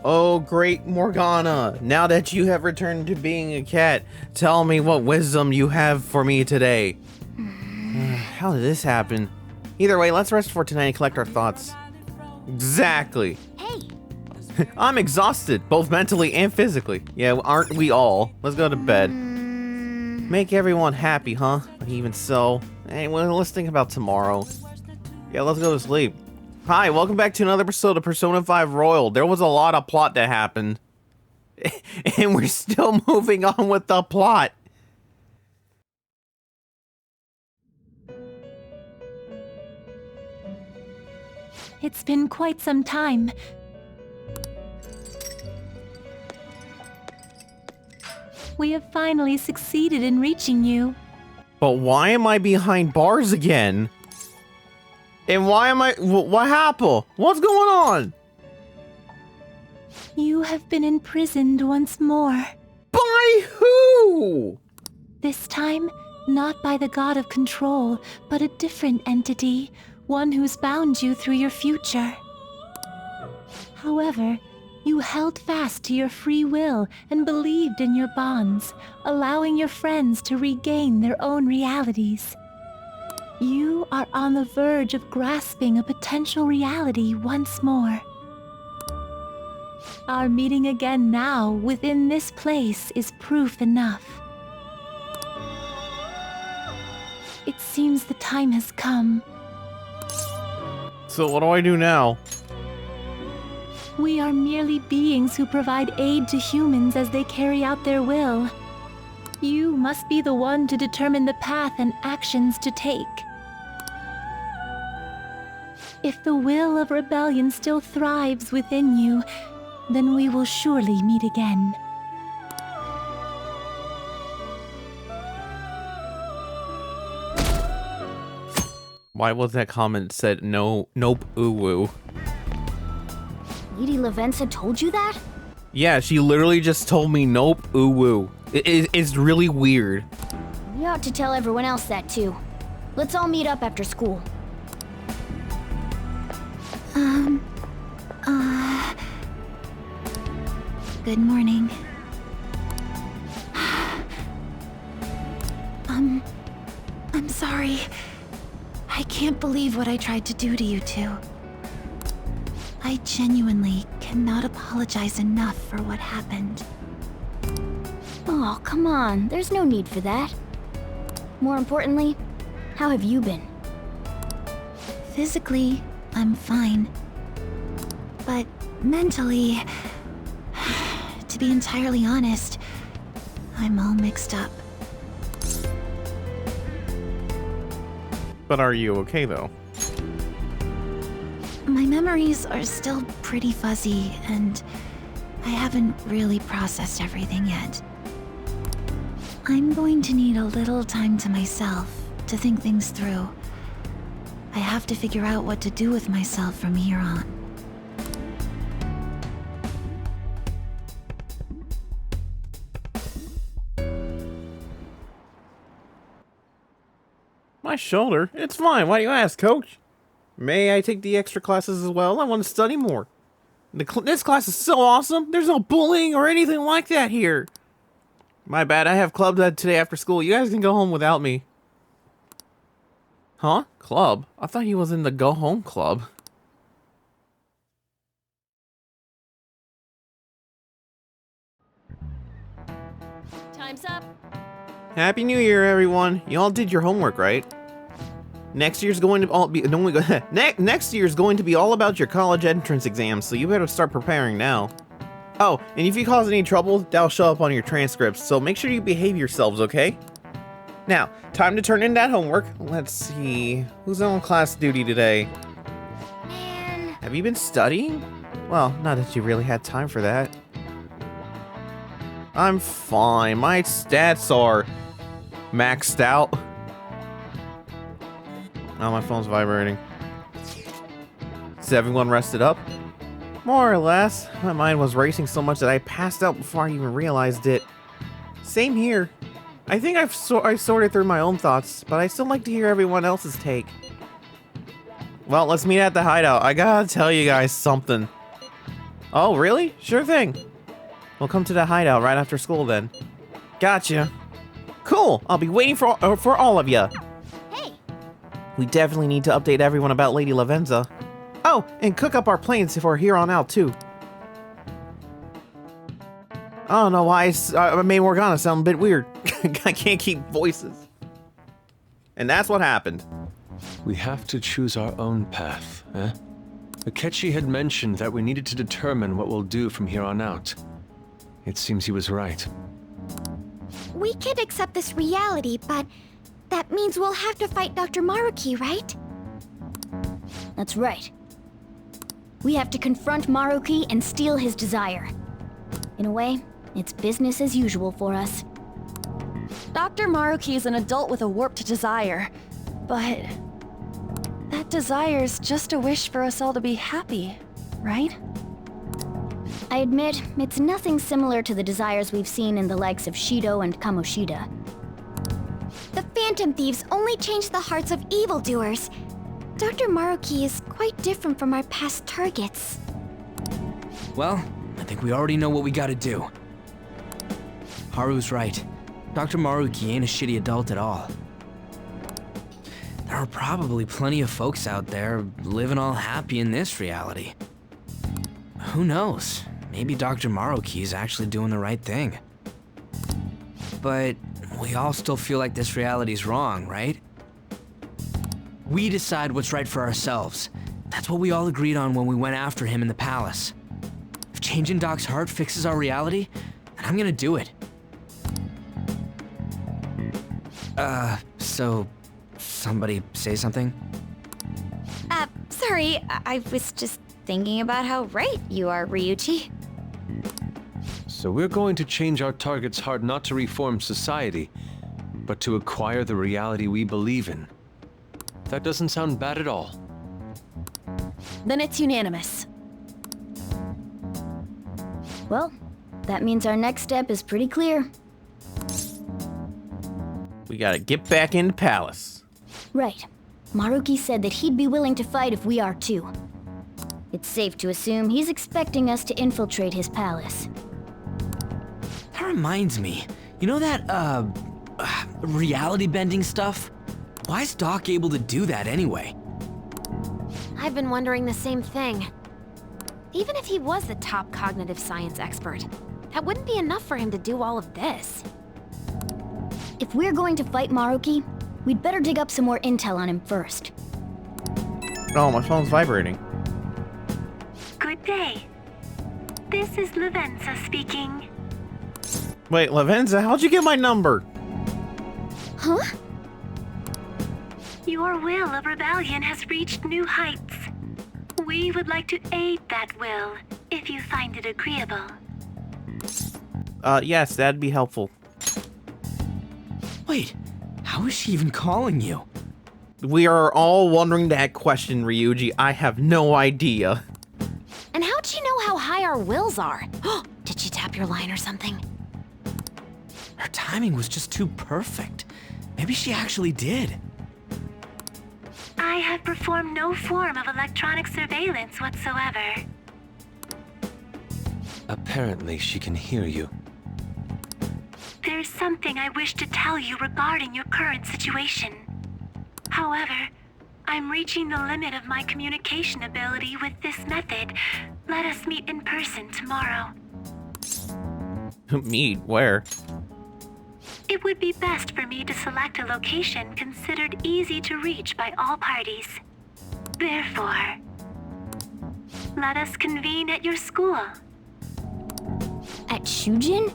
Oh, great Morgana, now that you have returned to being a cat, tell me what wisdom you have for me today. How did this happen? Either way, let's rest for tonight and collect our thoughts. Exactly. Hey, I'm exhausted, both mentally and physically. Yeah, aren't we all? Let's go to bed. Make everyone happy, huh? But even so, anyway, let's think about tomorrow. Yeah, let's go to sleep. Hi, welcome back to another episode of Persona 5 Royal. There was a lot of plot that happened. And we're still moving on with the plot. It's been quite some time. We have finally succeeded in reaching you. But why am I behind bars again? And why am I... What happened? What's going on? You have been imprisoned once more. By who? This time, not by the god of control, but a different entity, one who's bound you through your future. However, you held fast to your free will and believed in your bonds, allowing your friends to regain their own realities. You are on the verge of grasping a potential reality once more. Our meeting again now within this place is proof enough. It seems the time has come. So what do I do now? We are merely beings who provide aid to humans as they carry out their will. You must be the one to determine the path and actions to take. If the will of rebellion still thrives within you, then we will surely meet again. Why was that comment said no, nope, ooh woo? Luigiadvance had told you that? Yeah, she literally just told me nope, ooh woo. It's really weird. We ought to tell everyone else that too. Let's all meet up after school. Good morning. I'm sorry. I can't believe what I tried to do to you two. I genuinely cannot apologize enough for what happened. Oh, come on. There's no need for that. More importantly, how have you been? Physically, I'm fine. But mentally, to be entirely honest, I'm all mixed up. But are you okay though? My memories are still pretty fuzzy, and I haven't really processed everything yet. I'm going to need a little time to myself to think things through. I have to figure out what to do with myself from here on. My shoulder? It's fine. Why do you ask, coach? May I take the extra classes as well? I want to study more. This class is so awesome. There's no bullying or anything like that here. My bad. I have club today after school. You guys can go home without me. Huh? Club? I thought he was in the go home club. Time's up. Happy New Year, everyone. You all did your homework, right? Next year's going to all be next year's going to be all about your college entrance exams, so you better start preparing now. Oh, and if you cause any trouble, that'll show up on your transcripts, so make sure you behave yourselves, okay? Now, time to turn in that homework. Let's see, who's on class duty today? Man. Have you been studying? Well, not that you really had time for that. I'm fine. My stats are maxed out. Oh, my phone's vibrating. Is everyone rested up? More or less. My mind was racing so much that I passed out before I even realized it. Same here. I think I've sorted through my own thoughts, but I still like to hear everyone else's take. Well, let's meet at the hideout. I gotta tell you guys something. Oh, really? Sure thing. We'll come to the hideout right after school then. Gotcha. Cool. I'll be waiting for all of you. Hey! We definitely need to update everyone about Lady Lavenza. Oh, and cook up our plans for here on out too. I don't know why I made Morgana sound a bit weird. I can't keep voices. And that's what happened. We have to choose our own path, eh? Akechi had mentioned that we needed to determine what we'll do from here on out. It seems he was right. We could accept this reality, but that means we'll have to fight Dr. Maruki, right? That's right. We have to confront Maruki and steal his desire. In a way, it's business as usual for us. Dr. Maruki is an adult with a warped desire, but that desire's just a wish for us all to be happy, right? I admit, it's nothing similar to the desires we've seen in the likes of Shido and Kamoshida. The Phantom Thieves only change the hearts of evildoers. Dr. Maruki is quite different from our past targets. Well, I think we already know what we gotta do. Haru's right. Dr. Maruki ain't a shitty adult at all. There are probably plenty of folks out there living all happy in this reality. Who knows? Maybe Dr. Maruki is actually doing the right thing. But we all still feel like this reality's wrong, right? We decide what's right for ourselves. That's what we all agreed on when we went after him in the palace. If changing Doc's heart fixes our reality, then I'm gonna do it. So somebody say something? Sorry, I was just thinking about how right you are, Ryuji. So we're going to change our target's heart not to reform society, but to acquire the reality we believe in. That doesn't sound bad at all. Then it's unanimous. Well, that means our next step is pretty clear. We gotta get back in the palace. Right. Maruki said that he'd be willing to fight if we are too. It's safe to assume he's expecting us to infiltrate his palace. That reminds me. You know that, reality bending stuff? Why is Doc able to do that anyway? I've been wondering the same thing. Even if he was the top cognitive science expert, that wouldn't be enough for him to do all of this. If we're going to fight Maruki, we'd better dig up some more intel on him first. Oh, my phone's vibrating. Good day. This is Lavenza speaking. Wait, Lavenza, how'd you get my number? Huh? Your will of rebellion has reached new heights. We would like to aid that will, if you find it agreeable. Yes, that'd be helpful. Wait, how is she even calling you? We are all wondering that question, Ryuji. I have no idea. And how'd she know how high our wills are? Did she tap your line or something? Her timing was just too perfect. Maybe she actually did. I have performed no form of electronic surveillance whatsoever. Apparently, she can hear you. There's something I wish to tell you regarding your current situation. However, I'm reaching the limit of my communication ability with this method. Let us meet in person tomorrow. Meet? Where? It would be best for me to select a location considered easy to reach by all parties. Therefore, let us convene at your school. At Shujin?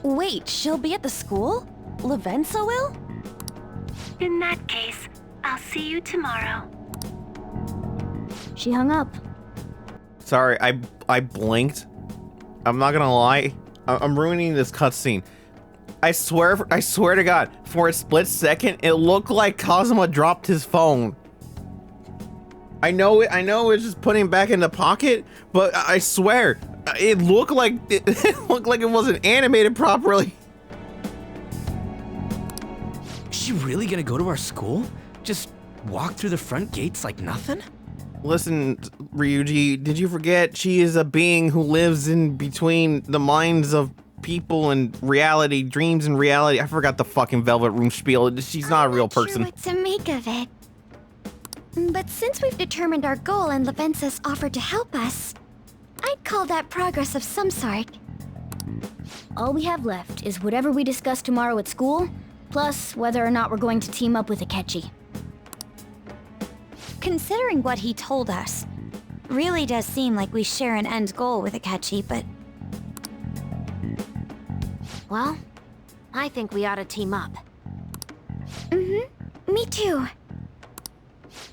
Wait, she'll be at the school? Lavenza will? In that case, I'll see you tomorrow. She hung up. Sorry, I blinked. I'm not gonna lie. I'm ruining this cutscene. I swear to God, for a split second, it looked like Kazuma dropped his phone. I know it's just putting him back in the pocket, but I swear, it looked like it wasn't animated properly. Is she really gonna go to our school? Just walk through the front gates like nothing? Listen, Ryuji, did you forget she is a being who lives in between the minds of people and reality, dreams and reality? I forgot the fucking Velvet Room spiel. She's not a real person. I'm not sure what to make of it. But since we've determined our goal and Lavenza's offered to help us, I'd call that progress of some sort. All we have left is whatever we discuss tomorrow at school, plus whether or not we're going to team up with Akechi. Considering what he told us, really does seem like we share an end goal with Akechi, but... Well, I think we ought to team up. Me too.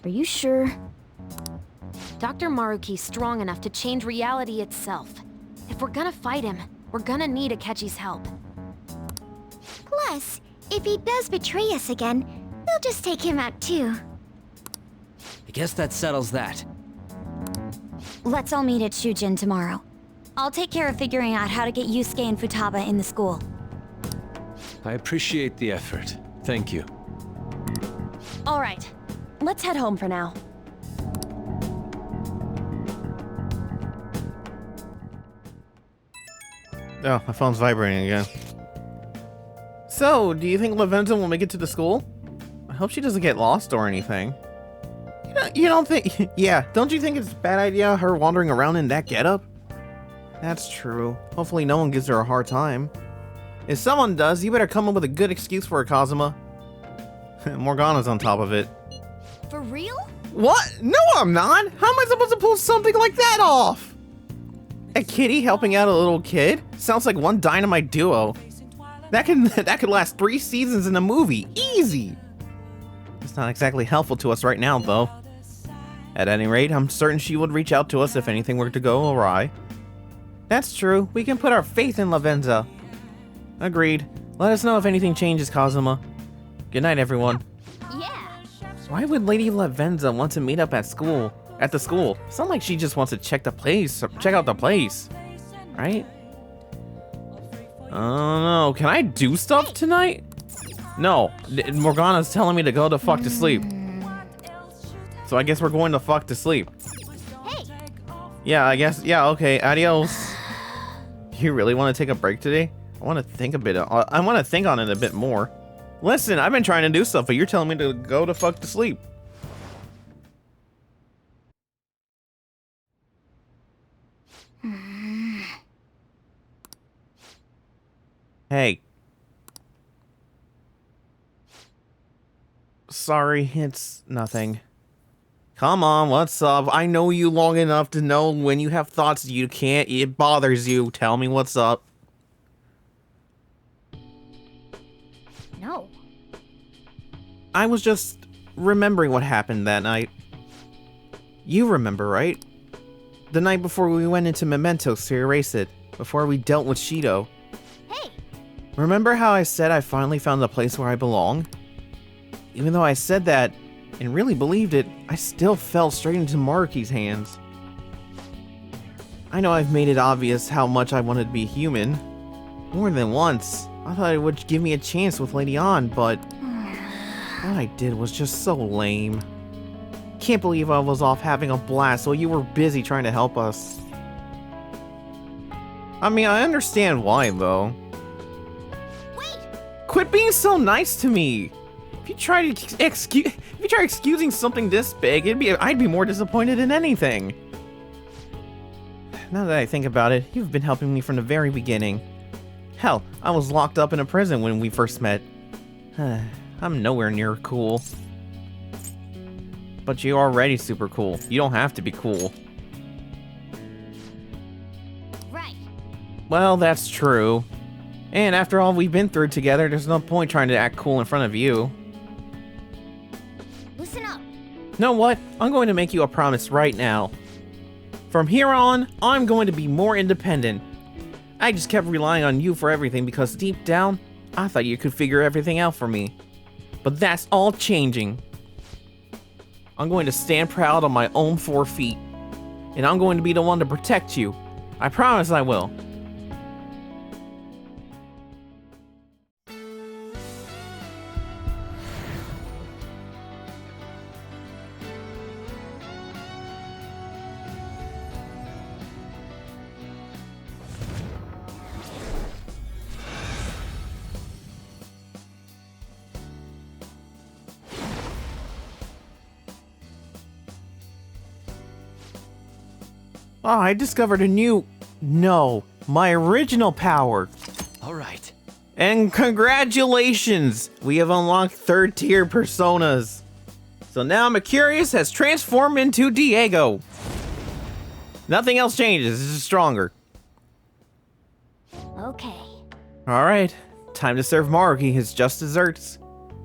Are you sure? Dr. Maruki's strong enough to change reality itself. If we're gonna fight him, we're gonna need Akechi's help. Plus, if he does betray us again, we'll just take him out too. I guess that settles that. Let's all meet at Shujin tomorrow. I'll take care of figuring out how to get Yusuke and Futaba in the school. I appreciate the effort. Thank you. All right, let's head home for now. Oh, my phone's vibrating again. So, do you think Lavenza will make it to the school? I hope she doesn't get lost or anything. You don't think... Yeah, don't you think it's a bad idea her wandering around in that getup? That's true. Hopefully no one gives her a hard time. If someone does, you better come up with a good excuse for her, Kazuma. Morgana's on top of it. For real? What? No, I'm not! How am I supposed to pull something like that off? A kitty helping out a little kid? Sounds like one dynamite duo. That could last 3 seasons in a movie. Easy! It's not exactly helpful to us right now, though. At any rate, I'm certain she would reach out to us if anything were to go awry. That's true. We can put our faith in Lavenza. Agreed. Let us know if anything changes, Kazuma. Good night, everyone. Yeah. Why would Lady Lavenza want to meet up at school? At the school? It's not like she just wants to check out the place, right? I don't know. Can I do stuff tonight? No. Morgana's telling me to go the fuck to sleep. So I guess we're going to fuck to sleep. Hey. Yeah, I guess. Yeah, okay. Adios. You really want to take a break today? I want to think a bit. I want to think on it a bit more. Listen, I've been trying to do stuff, but you're telling me to go to fuck to sleep. Hey. Sorry, it's nothing. Come on, what's up? I know you long enough to know when you have thoughts it bothers you. Tell me what's up. No. I was just remembering what happened that night. You remember, right? The night before we went into Mementos to erase it, before we dealt with Shido. Hey. Remember how I said I finally found the place where I belong? Even though I said that and really believed it, I still fell straight into Maruki's hands. I know I've made it obvious how much I wanted to be human. More than once. I thought it would give me a chance with Lady An, but what I did was just so lame. Can't believe I was off having a blast while you were busy trying to help us. I mean, I understand why, though. Wait. Quit being so nice to me. If you try excusing something this big, I'd be more disappointed than anything. Now that I think about it, you've been helping me from the very beginning. Hell, I was locked up in a prison when we first met. I'm nowhere near cool. But you're already super cool. You don't have to be cool. Right. Well, that's true. And after all we've been through together, there's no point trying to act cool in front of you. Listen up. Know what? I'm going to make you a promise right now. From here on, I'm going to be more independent. I just kept relying on you for everything because deep down, I thought you could figure everything out for me. But that's all changing. I'm going to stand proud on my own 4 feet. And I'm going to be the one to protect you. I promise I will. Oh, I discovered a new... No, my original power. All right. And congratulations! We have unlocked 3rd tier personas. So now Mercurius has transformed into Diego. Nothing else changes, it's just stronger. Okay. Alright, time to serve Maruki his just desserts.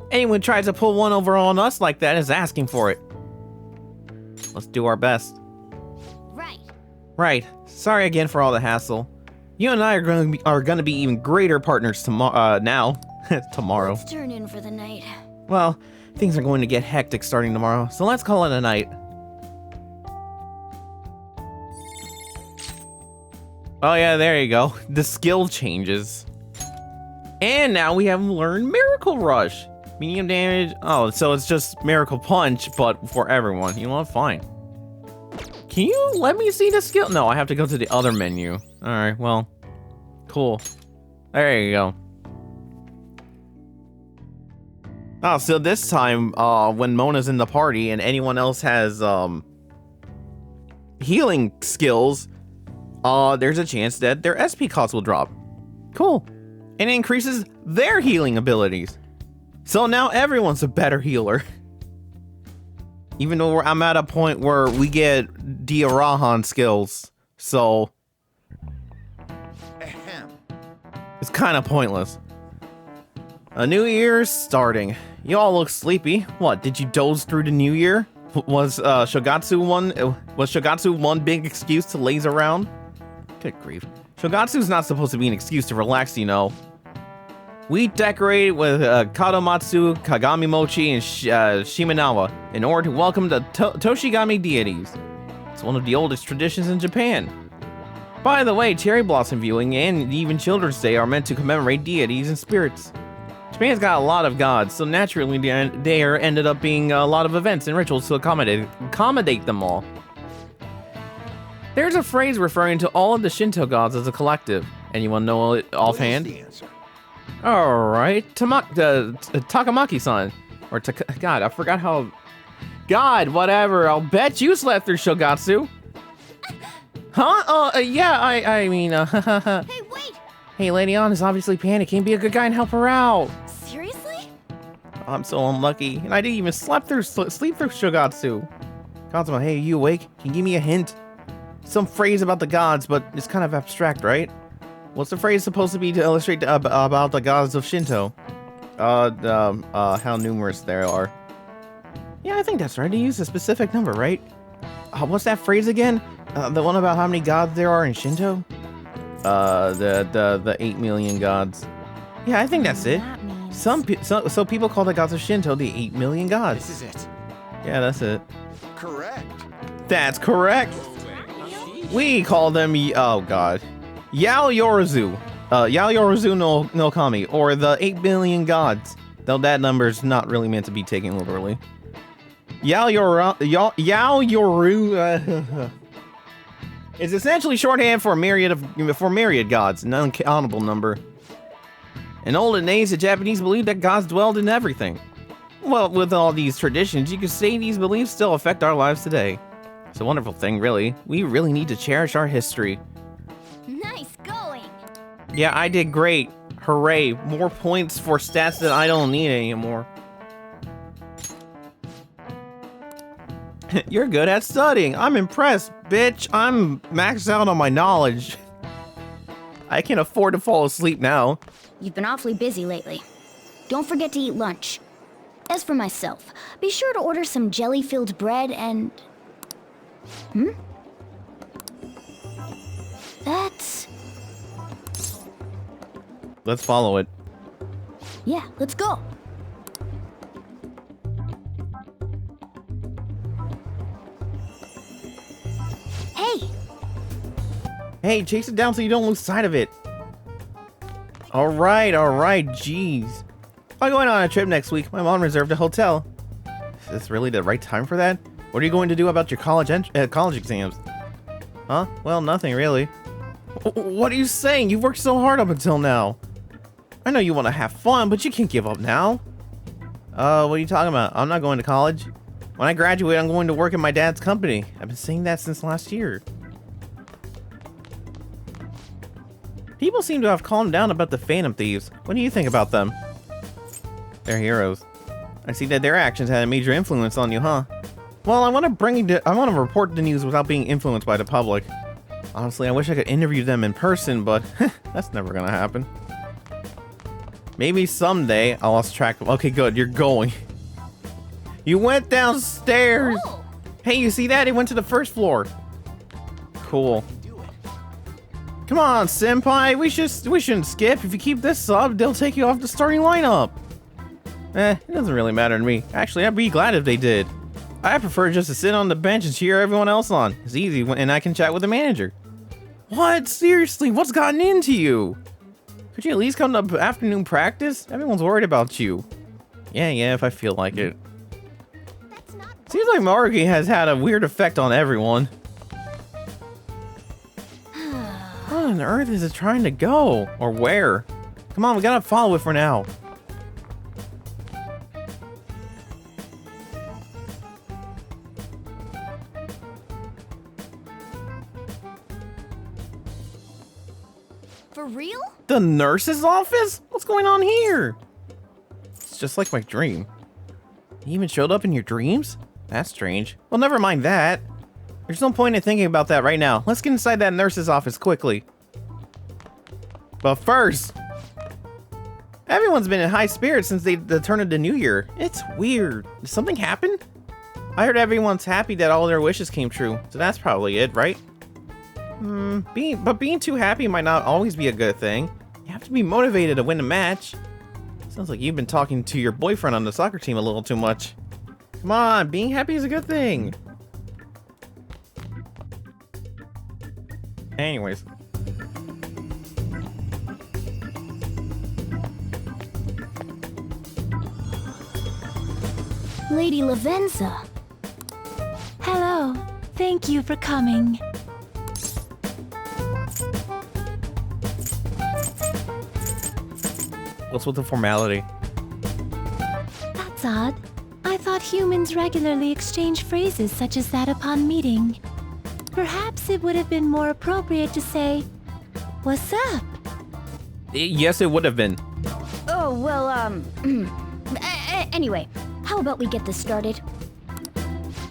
Anyone who tries to pull one over on us like that is asking for it. Let's do our best. Right. Right, sorry again for all the hassle. You and I are going to be even greater partners now. Tomorrow. Let's turn in for the night. Well, things are going to get hectic starting tomorrow, so let's call it a night. Oh yeah, there you go. The skill changes. And now we have learned Miracle Rush. Medium damage. Oh, so it's just Miracle Punch, but for everyone. You know what? Fine. Can you let me see the skill? No, I have to go to the other menu. Alright, well. Cool. There you go. Oh, so this time, when Mona's in the party and anyone else has, healing skills, there's a chance that their SP cost will drop. Cool. And it increases their healing abilities. So now everyone's a better healer. Even though I'm at a point where we get Diarahan skills, so it's kind of pointless. A new year's starting. You all look sleepy. What, did you doze through the new year? Was Shogatsu one big excuse to laze around? Good grief. Shogatsu's not supposed to be an excuse to relax, you know. We decorated with Kadomatsu, Kagami Mochi, and Shimenawa in order to welcome the Toshigami deities. It's one of the oldest traditions in Japan. By the way, cherry blossom viewing and even Children's Day are meant to commemorate deities and spirits. Japan's got a lot of gods, so naturally there ended up being a lot of events and rituals to accommodate them all. There's a phrase referring to all of the Shinto gods as a collective. Anyone know it offhand? Alright, Takamaki-san. Or God, I forgot how... God, whatever, I'll bet you slept through Shogatsu. Huh? Yeah, I mean, Hey, wait! Hey, Lady Ann is obviously panicking. Be a good guy and help her out. Seriously? I'm so unlucky. And I didn't even sleep through Shogatsu. Kazuma, hey, you awake? Can you give me a hint? Some phrase about the gods, but it's kind of abstract, right? What's the phrase supposed to be to illustrate about the gods of Shinto? How numerous there are. Yeah, I think that's right. To use a specific number, right? What's that phrase again? The one about how many gods there are in Shinto? The 8 million gods. Yeah, I think that's it. That means... So people call the gods of Shinto the 8 million gods. This is it. Yeah, that's it. Correct. That's correct. We call them, oh god, Yaoyorozu. Yaoyorozu no Kami, or the 8 billion gods. Though that number's not really meant to be taken literally. Yaoyoru is essentially shorthand for myriad gods, an uncountable number. In olden days, the Japanese believed that gods dwelled in everything. Well, with all these traditions, you could say these beliefs still affect our lives today. It's a wonderful thing, really. We really need to cherish our history. Nice going! Yeah, I did great. Hooray. More points for stats that I don't need anymore. You're good at studying. I'm impressed, bitch. I'm maxed out on my knowledge. I can afford to fall asleep now. You've been awfully busy lately. Don't forget to eat lunch. As for myself, be sure to order some jelly-filled bread and... That's... Let's follow it. Yeah, let's go. Hey! Hey, chase it down so you don't lose sight of it. Alright, jeez. I'm going on a trip next week. My mom reserved a hotel. Is this really the right time for that? What are you going to do about your college exams? Huh? Well, nothing really. What are you saying? You've worked so hard up until now. I know you want to have fun, but you can't give up now. What are you talking about? I'm not going to college. When I graduate, I'm going to work in my dad's company. I've been saying that since last year. People seem to have calmed down about the Phantom Thieves. What do you think about them? They're heroes. I see that their actions had a major influence on you, huh? Well, I want to report the news without being influenced by the public. Honestly, I wish I could interview them in person, but that's never gonna happen. Maybe someday I lost track of. Okay, good. You're going. You went downstairs. Oh. Hey, you see that? It went to the first floor. Cool. Come on, senpai. We shouldn't skip. If you keep this up, they'll take you off the starting lineup. It doesn't really matter to me. Actually, I'd be glad if they did. I prefer just to sit on the bench and cheer everyone else on. It's easy, and I can chat with the manager. What? Seriously? What's gotten into you? Could you at least come to afternoon practice? Everyone's worried about you. Yeah, if I feel like it. Seems like Maruki has had a weird effect on everyone. What on earth is it trying to go? Or where? Come on, we gotta follow it for now. For real? The nurse's office? What's going on here? It's just like my dream. He even showed up in your dreams? That's strange. Well, never mind that. There's no point in thinking about that right now. Let's get inside that nurse's office quickly. But first, everyone's been in high spirits since the turn of the new year. It's weird. Did something happen? I heard everyone's happy that all their wishes came true, so that's probably it, right? Being too happy might not always be a good thing. You have to be motivated to win a match. Sounds like you've been talking to your boyfriend on the soccer team a little too much. Come on, being happy is a good thing. Anyways. Lady Lavenza. Hello. Thank you for coming. What's with the formality? That's odd. I thought humans regularly exchange phrases such as that upon meeting. Perhaps it would have been more appropriate to say, "What's up?" Yes, it would have been. Oh, well, anyway, how about we get this started?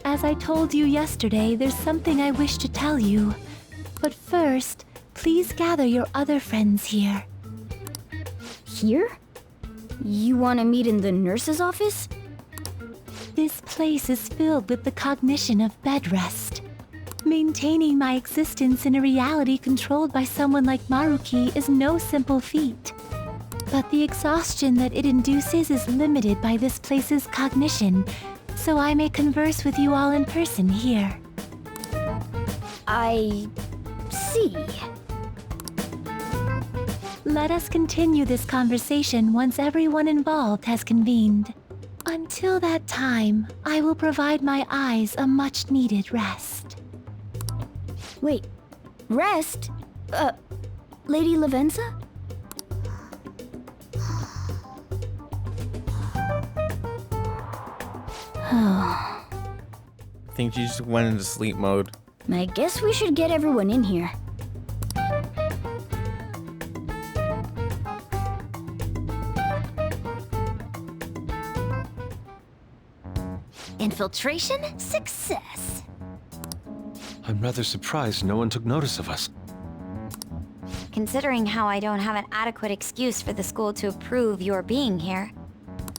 As I told you yesterday, there's something I wish to tell you. But first, please gather your other friends here. Here? You want to meet in the nurse's office? This place is filled with the cognition of bed rest. Maintaining my existence in a reality controlled by someone like Maruki is no simple feat. But the exhaustion that it induces is limited by this place's cognition, so I may converse with you all in person here. I see. Let us continue this conversation once everyone involved has convened. Until that time, I will provide my eyes a much-needed rest. Wait, rest? Lady Lavenza? I think she just went into sleep mode. I guess we should get everyone in here. Infiltration success. I'm rather surprised no one took notice of us. Considering how I don't have an adequate excuse for the school to approve your being here,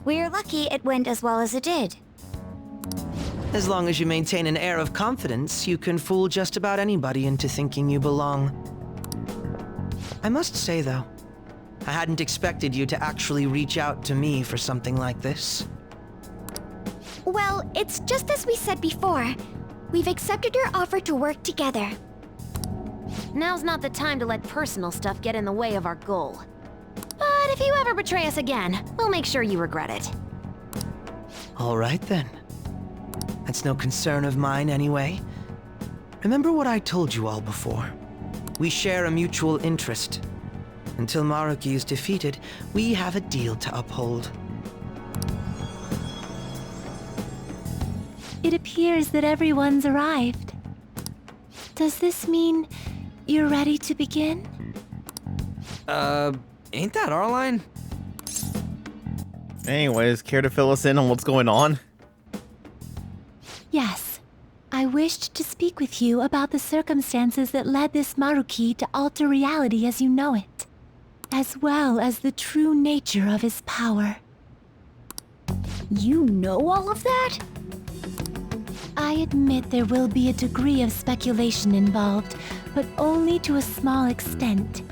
we're lucky it went as well as it did. As long as you maintain an air of confidence, you can fool just about anybody into thinking you belong. I must say, though, I hadn't expected you to actually reach out to me for something like this. Well, it's just as we said before. We've accepted your offer to work together. Now's not the time to let personal stuff get in the way of our goal. But if you ever betray us again, we'll make sure you regret it. All right, then. That's no concern of mine, anyway. Remember what I told you all before. We share a mutual interest. Until Maruki is defeated, we have a deal to uphold. It appears that everyone's arrived. Does this mean you're ready to begin? Ain't that our line? Anyways, care to fill us in on what's going on? Yes. I wished to speak with you about the circumstances that led this Maruki to alter reality as you know it, as well as the true nature of his power. You know all of that? I admit there will be a degree of speculation involved, but only to a small extent.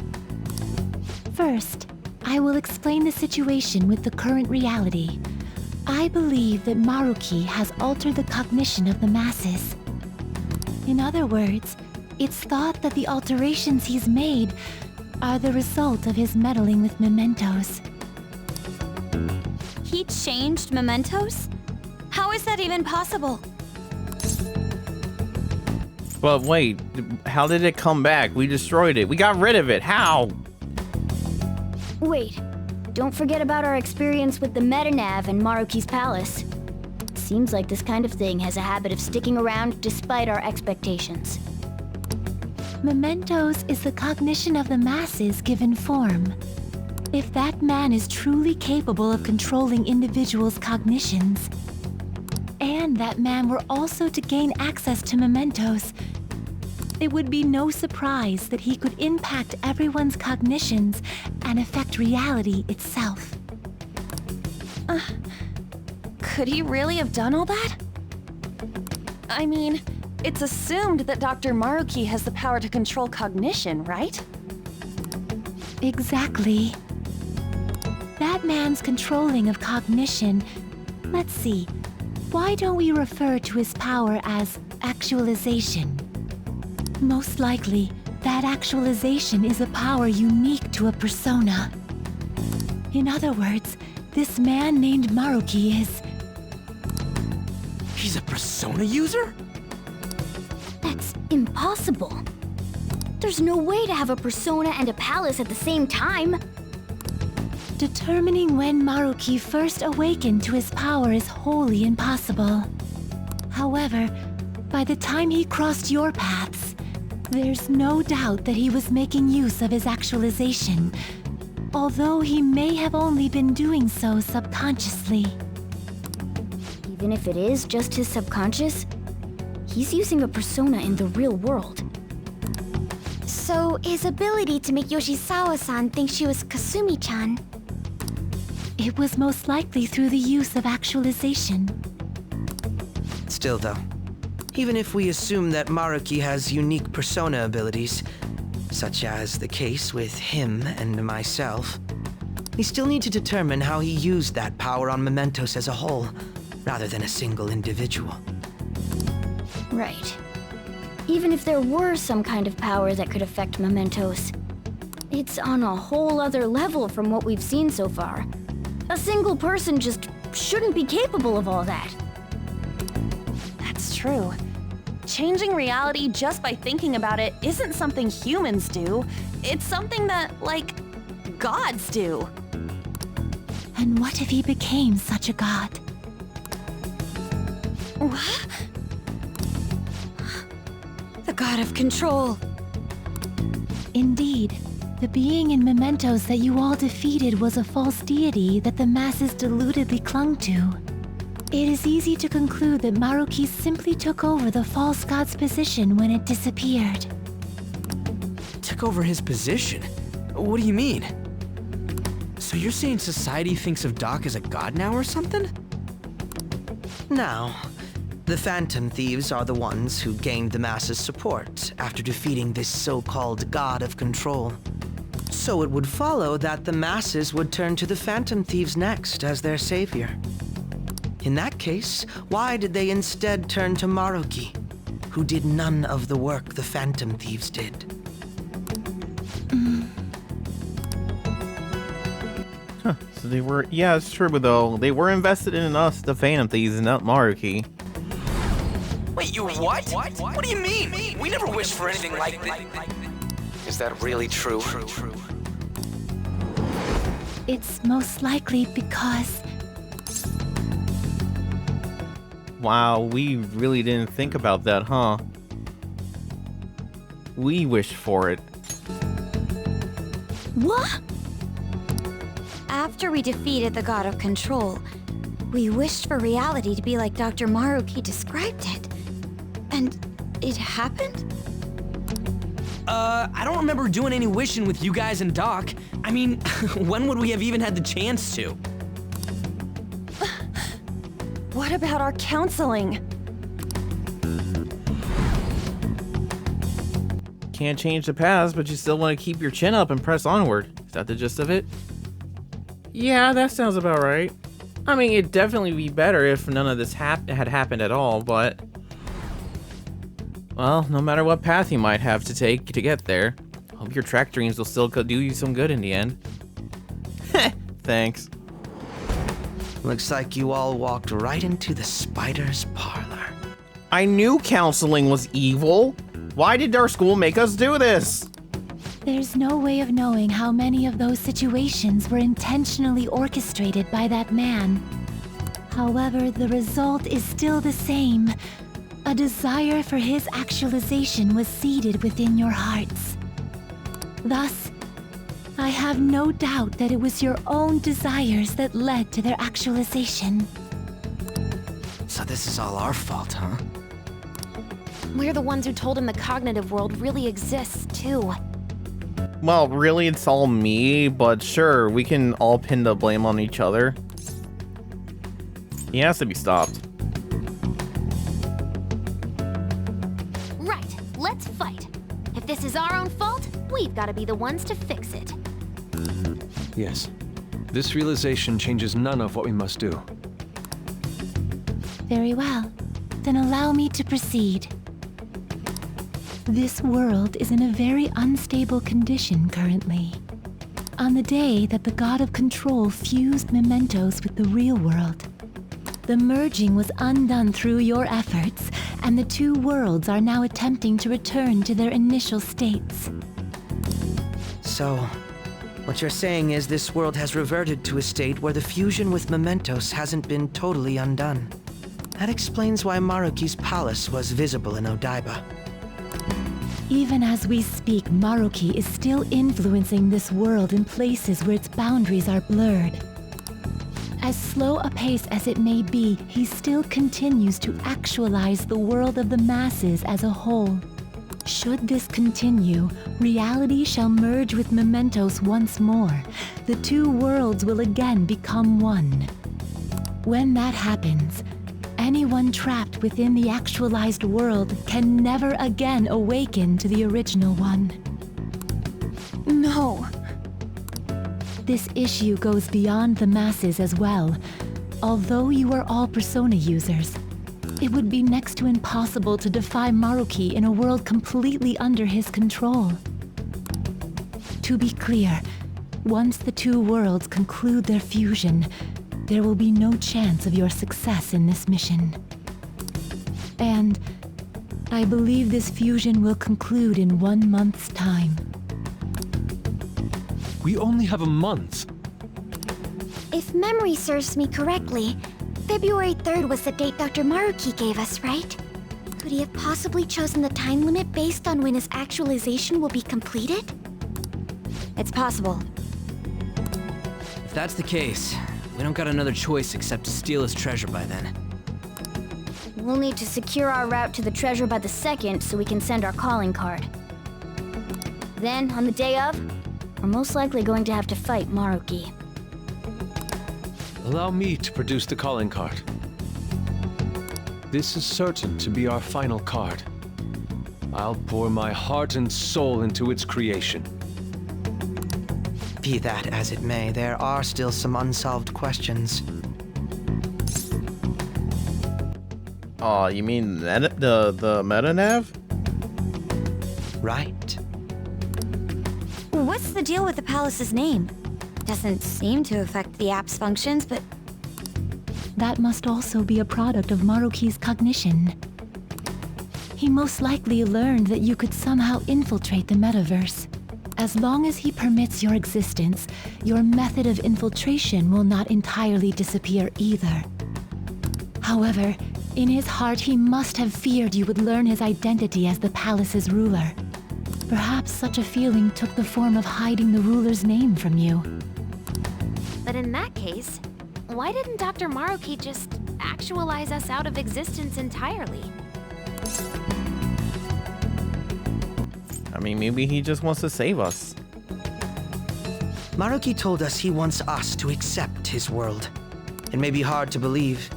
First, I will explain the situation with the current reality. I believe that Maruki has altered the cognition of the masses. In other words, it's thought that the alterations he's made are the result of his meddling with mementos. He changed mementos? How is that even possible? But wait, how did it come back? We destroyed it. We got rid of it. How? Wait, don't forget about our experience with the Metanav and Maruki's palace. Seems like this kind of thing has a habit of sticking around despite our expectations. Mementos is the cognition of the masses given form. If that man is truly capable of controlling individuals' cognitions, and that man were also to gain access to mementos, it would be no surprise that he could impact everyone's cognitions and affect reality itself. Could he really have done all that? I mean, it's assumed that Dr. Maruki has the power to control cognition, right? Exactly. That man's controlling of cognition. Let's see. Why don't we refer to his power as actualization? Most likely, that actualization is a power unique to a persona. In other words, this man named Maruki is... He's a persona user? That's impossible. There's no way to have a persona and a palace at the same time. Determining when Maruki first awakened to his power is wholly impossible. However, by the time he crossed your paths, there's no doubt that he was making use of his actualization, although he may have only been doing so subconsciously. Even if it is just his subconscious, he's using a persona in the real world. So, his ability to make Yoshizawa-san think she was Kasumi-chan. It was most likely through the use of actualization. Still though, even if we assume that Maruki has unique persona abilities, such as the case with him and myself, we still need to determine how he used that power on mementos as a whole, rather than a single individual. Right. Even if there were some kind of power that could affect mementos, it's on a whole other level from what we've seen so far. A single person just shouldn't be capable of all that. That's true. Changing reality just by thinking about it isn't something humans do. It's something that, like, gods do. And what if he became such a god? What? The god of control. Indeed, the being in mementos that you all defeated was a false deity that the masses deludedly clung to. It is easy to conclude that Maruki simply took over the false god's position when it disappeared. Took over his position? What do you mean? So you're saying society thinks of Doc as a god now or something? Now, the Phantom Thieves are the ones who gained the masses' support after defeating this so-called god of control. So it would follow that the masses would turn to the Phantom Thieves next as their savior. In that case, why did they instead turn to Maruki, who did none of the work the Phantom Thieves did? So they were, yeah, it's true, but though, they were invested in us, the Phantom Thieves, and not Maruki. Wait, you what? What do you mean? We never wished for anything like this. Is that really true? It's most likely because... Wow, we really didn't think about that, huh? We wished for it. What? After we defeated the God of Control, we wished for reality to be like Dr. Maruki described it. And it happened? I don't remember doing any wishing with you guys and Doc. I mean, when would we have even had the chance to? What about our counseling? Can't change the past, but you still want to keep your chin up and press onward. Is that the gist of it? Yeah, that sounds about right. I mean, it'd definitely be better if none of this had happened at all, but... Well, no matter what path you might have to take to get there, hope your track dreams will still do you some good in the end. Thanks. Looks like you all walked right into the spider's parlor. I knew counseling was evil. Why did our school make us do this? There's no way of knowing how many of those situations were intentionally orchestrated by that man. However, the result is still the same. A desire for his actualization was seeded within your hearts. Thus, I have no doubt that it was your own desires that led to their actualization. So this is all our fault, huh? We're the ones who told him the cognitive world really exists, too. Well, really, it's all me, but sure, we can all pin the blame on each other. He has to be stopped. Right, let's fight. If this is our own fault, we've got to be the ones to fix it. Yes. This realization changes none of what we must do. Very well. Then allow me to proceed. This world is in a very unstable condition currently. On the day that the God of Control fused mementos with the real world, the merging was undone through your efforts, and the two worlds are now attempting to return to their initial states. So, what you're saying is this world has reverted to a state where the fusion with mementos hasn't been totally undone. That explains why Maruki's palace was visible in Odaiba. Even as we speak, Maruki is still influencing this world in places where its boundaries are blurred. As slow a pace as it may be, he still continues to actualize the world of the masses as a whole. Should this continue, reality shall merge with mementos once more. The two worlds will again become one. When that happens, anyone trapped within the actualized world can never again awaken to the original one. No. This issue goes beyond the masses as well. Although you are all Persona users, it would be next to impossible to defy Maruki in a world completely under his control. To be clear, once the two worlds conclude their fusion, there will be no chance of your success in this mission. And I believe this fusion will conclude in 1 month's time. We only have a month. If memory serves me correctly, February 3rd was the date Dr. Maruki gave us, right? Could he have possibly chosen the time limit based on when his actualization will be completed? It's possible. If that's the case, we don't got another choice except to steal his treasure by then. We'll need to secure our route to the treasure by the 2nd so we can send our calling card. Then, on the day of, we're most likely going to have to fight Maruki. Allow me to produce the calling card. This is certain to be our final card. I'll pour my heart and soul into its creation. Be that as it may, there are still some unsolved questions. Oh, you mean the meta nav? Right. What's the deal with the palace's name? Doesn't seem to affect the app's functions, but... That must also be a product of Maruki's cognition. He most likely learned that you could somehow infiltrate the metaverse. As long as he permits your existence, your method of infiltration will not entirely disappear either. However, in his heart he must have feared you would learn his identity as the palace's ruler. Perhaps such a feeling took the form of hiding the ruler's name from you. But in that case, why didn't Dr. Maruki just actualize us out of existence entirely? I mean, maybe he just wants to save us. Maruki told us he wants us to accept his world. It may be hard to believe,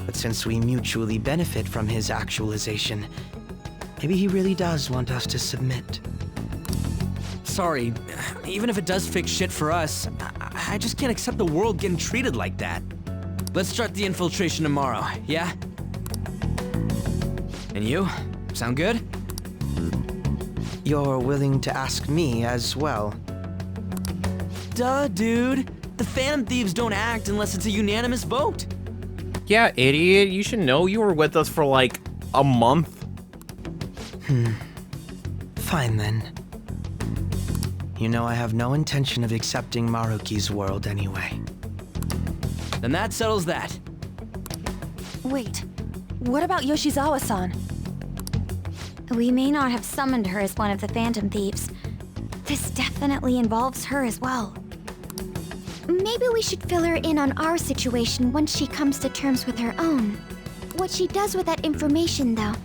but since we mutually benefit from his actualization, maybe he really does want us to submit. Sorry, even if it does fix shit for us, I just can't accept the world getting treated like that. Let's start the infiltration tomorrow, yeah? And you? Sound good? You're willing to ask me as well. Duh, dude. The Phantom Thieves don't act unless it's a unanimous vote. Yeah, idiot. You should know you were with us for like a month. Fine then. You know I have no intention of accepting Maruki's world anyway. Then that settles that. Wait, what about Yoshizawa-san? We may not have summoned her as one of the Phantom Thieves. This definitely involves her as well. Maybe we should fill her in on our situation once she comes to terms with her own. What she does with that information, though,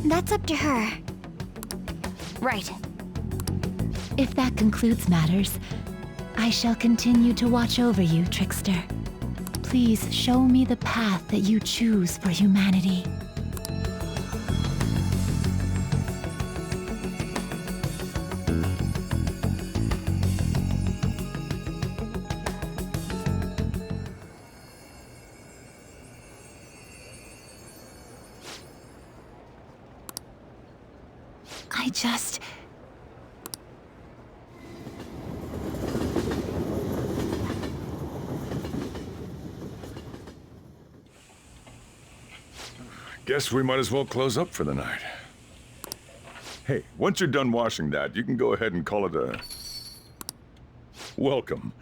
that's up to her. Right. If that concludes matters, I shall continue to watch over you, Trickster. Please show me the path that you choose for humanity. I just... Guess we might as well close up for the night. Hey, once you're done washing that, you can go ahead and call it a... welcome.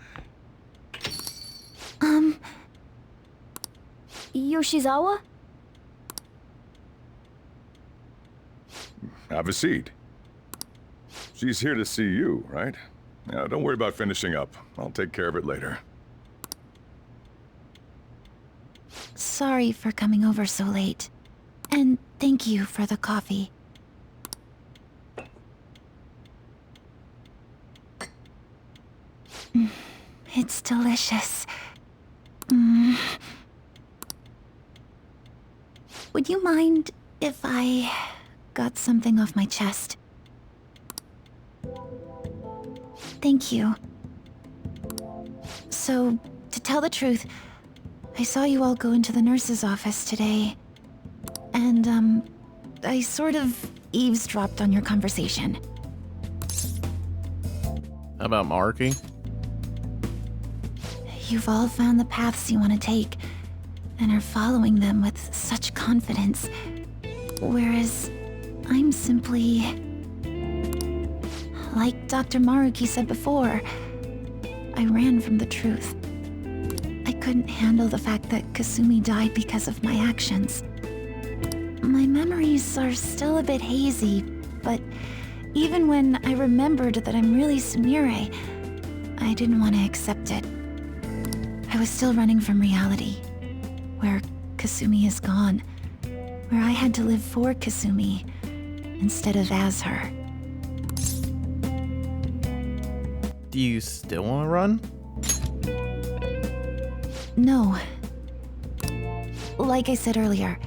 Yoshizawa? Have a seat. She's here to see you, right? Now, don't worry about finishing up. I'll take care of it later. Sorry for coming over so late. And thank you for the coffee. It's delicious. Would you mind if I got something off my chest? Thank you. So, to tell the truth, I saw you all go into the nurse's office today. And, I sort of eavesdropped on your conversation. About Maruki? You've all found the paths you want to take, and are following them with such confidence. Whereas, I'm simply... like Dr. Maruki said before, I ran from the truth. I couldn't handle the fact that Kasumi died because of my actions. My memories are still a bit hazy, but even when I remembered that I'm really Sumire, I didn't want to accept it. I was still running from reality, where Kasumi is gone, where I had to live for Kasumi instead of as her. Do you still want to run? No. Like I said earlier,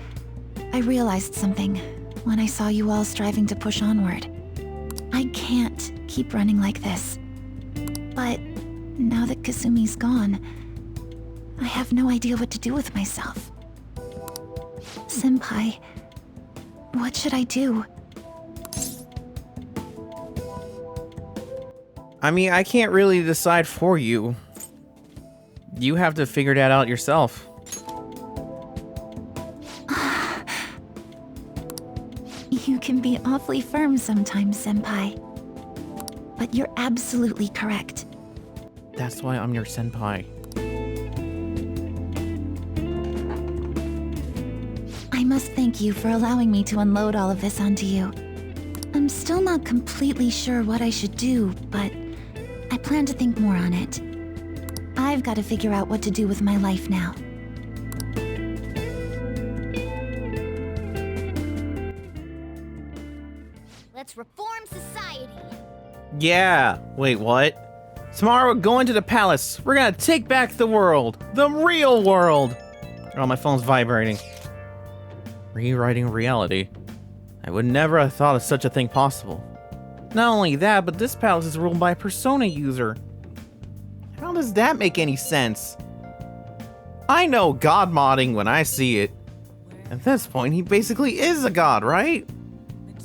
I realized something when I saw you all striving to push onward. I can't keep running like this. But now that Kasumi's gone, I have no idea what to do with myself. Senpai, what should I do? I mean, I can't really decide for you. You have to figure that out yourself. You can be awfully firm sometimes, Senpai. But you're absolutely correct. That's why I'm your senpai. I must thank you for allowing me to unload all of this onto you. I'm still not completely sure what I should do, but I plan to think more on it. I've got to figure out what to do with my life now. Let's reform society. Yeah. Wait, what? Tomorrow we're going to the palace. We're gonna take back the world. The real world. Oh, my phone's vibrating. Rewriting reality. I would never have thought of such a thing possible. Not only that, but this palace is ruled by a Persona user. How does that make any sense? I know god modding when I see it. At this point, he basically is a god, right?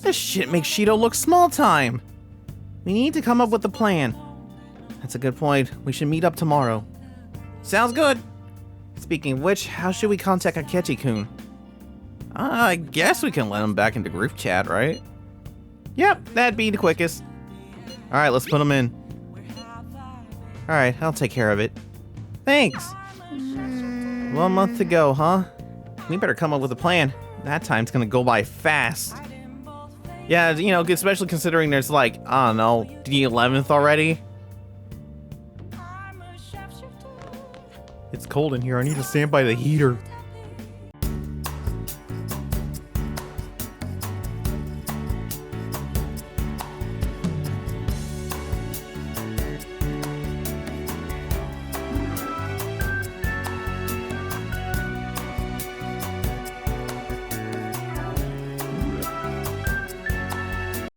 This shit makes Shido look small time. We need to come up with a plan. That's a good point. We should meet up tomorrow. Sounds good. Speaking of which, how should we contact Akechi-kun? I guess we can let him back into group chat, right? Yep, that'd be the quickest. Alright, let's put him in. Alright, I'll take care of it. Thanks. 1 month to go, huh? We better come up with a plan. That time's gonna go by fast. Yeah, you know, especially considering there's like, I don't know, the 11th already. It's cold in here. I need to stand by the heater.